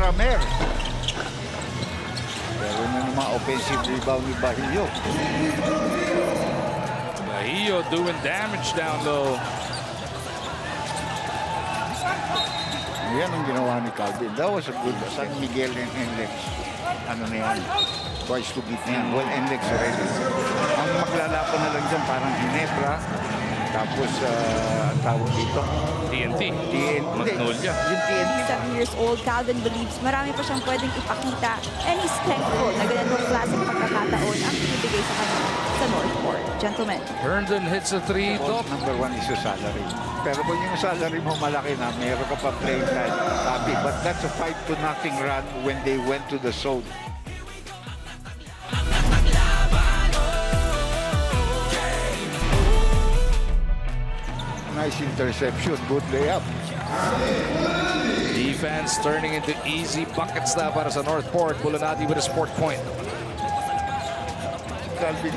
para Mer. Pero naman offensive rebound ni Bahio. Bahio doing damage down low. Yan ang ginawa ni Calvin. That was a good San Miguel and Enlex. Ano na yan? Twice to beat na yan. Well, Enlex already. Ang maglalapan na lang dyan parang Ginebra. Tapos, ang tawag dito? TNT. Magnolia. Yung TNT. 7 years old, Calvin believes marami pa siyang pwedeng ipakita. And he's thankful na ganitong klaseng pagkakataon ang binibigay sa kanya sa Northport. Gentlemen. Herndon hits a three. Number one is your salary. Pero kung yung salary mo malaki na, meron ka pa playing time. Happy. But that's a 5-0 run when they went to the zone. Nice interception. Good layup. Defense turning into easy buckets na para sa Northport. Bulanati with a sport point. Calvin.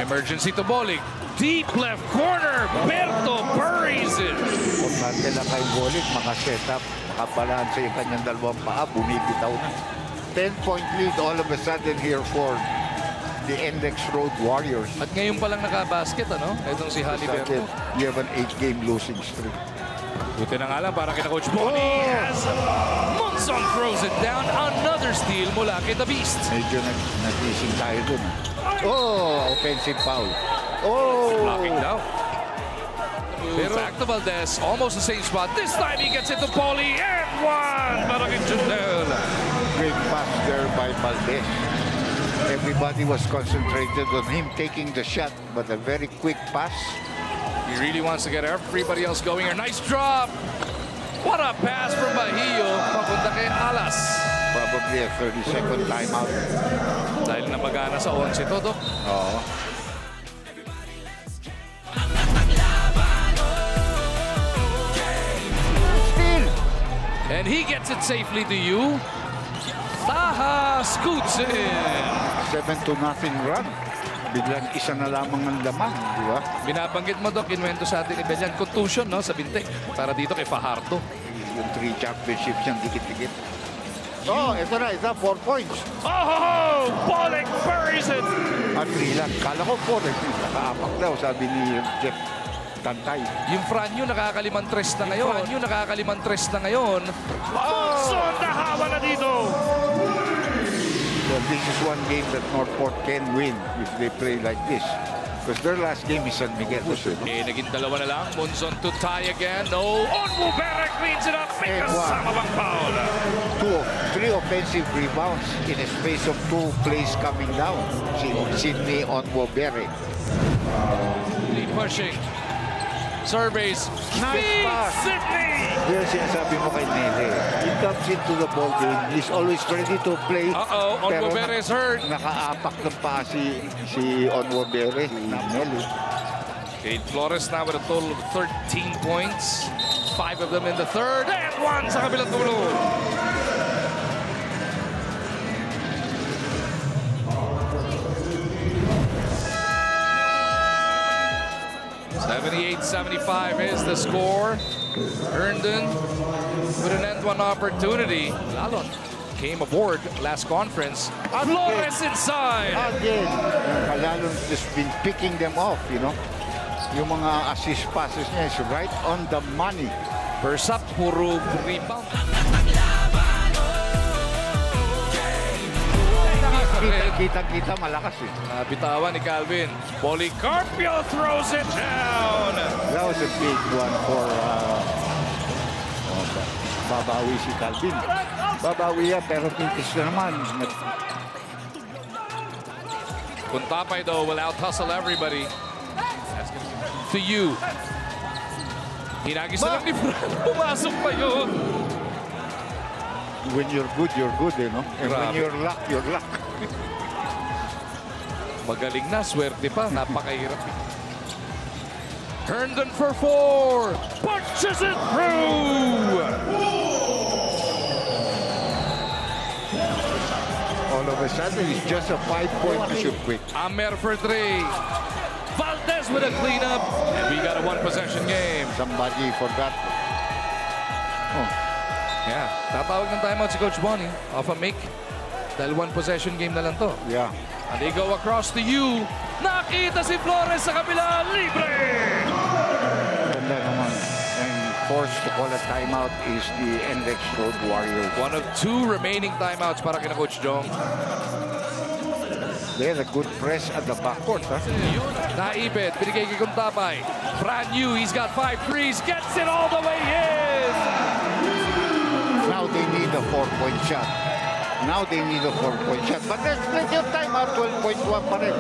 Emergency to Bolig. Deep left corner. Berto buries it. Importante lang kay Bolig, makaset up, makabalansa yung kanyang dalawang paa, bumibitaw na. 10-point lead all of a sudden here for the Index Road Warriors. At ngayon pa lang nakabasket, ano? Itong si Haliberto. You have an 8-game losing streak. Buti na nga lang para kina Coach Bonnie as Monson throws it down. Another steal mula kay The Beast. Medyo nag-ising tayo dun. Oh, offensive foul. Oh! Blocking down. Pero back to Valdez, almost the same spot. This time he gets it to Paulie and one. Para kay Jundel. Great pass there by Valdez. Everybody was concentrated on him taking the shot, but a very quick pass. He really wants to get everybody else going here. Nice drop. What a pass from Bahio. Papunta kay Alas. Probably a 30-second timeout. Dahil napagana sa 11 to, Dok. Oo. Still. And he gets it safely to you. Taha scoots in. 7-0 run. Biglang isa na lamang ang laman, di ba? Binabanggit mo, Dok, inwento sa atin ni Belian. Contusion, no, sa binti. Para dito kay Fajardo. Yung 3 championships yung dikit-dikit. Oh, ito na, 4 points. Oh, Bolig buries it. At 3 lang. Kala ko 4. Nakaapak daw, sabi ni Jeff Tantay. Yung Franyo nakakalimang tres na ngayon. Monson nahawa na dito. So this is one game that Northport can win if they play like this. Because their last game is San Miguel. Naging dalawa na lang. Monson to tie again. No. Onwubere cleans it up. May kasama bang foul? 3 offensive rebounds in a space of 2 plays coming down. Sidney Onwubere. Lead pushing. Surveys. Nice pass. Sidney. Yan sinasabi mo kay Nele. He comes into the ball game. He's always ready to play. Onwubere is hurt. Nakaapak ng pa si Onwubere. Si Nele. Cade Flores now with a total of 13 points. 5 of them in the third. And 1 sa kabilang dulo. $78-75 is the score. Herndon with an end one opportunity. Lalon came aboard last conference. Flores inside. Again, Lalon just been picking them off, you know. Yung mga assist passes niya is right on the money. First up, puro rebound. Kita malakas eh. Bitawan ni Calvin. Policarpio throws it down. That was a big one for babawi si Calvin. Babawi yan pero pintis na naman. Kuntapay though will out-hustle everybody. To you. Hinagis na lang ni Fran. Pumasok pa yun. When you're good, eh, no? And when you're luck. Magaling na, swerte pa, napakahirap. Herndon for 4, punches it through! All of a sudden, it's just a 5-point to shoot quick. Amer for 3. Valdez with a cleanup, and we got a 1-possession game. Somebody forgot. Oh. Yeah, tatawag ng timeout si Coach Bonnie off a make. Dahil one possession game na lang to. Yeah. And they go across to you. Nakita si Flores sa kabila. Libre! Ganda naman. And forced to call a timeout is the NLEX Road Warriors. One of two remaining timeouts para kina Coach Jong. They had a good press at the backcourt. Huh? Naipit, binigay kay Kuntabay. Brand new, he's got 5 threes. Gets it all the way in! Now they need a 4-point shot. Now they need a 4-point shot. But there's plenty of time. 12.1 pa rin.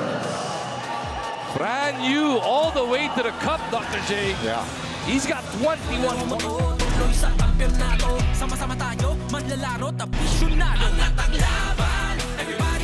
Brand new, all the way to the cup, Dr. J. Yeah. He's got 21 more. Tuloy sa kampeonato, sama-sama tayo, manlalaro, tapisyonado. Angat ang laban, everybody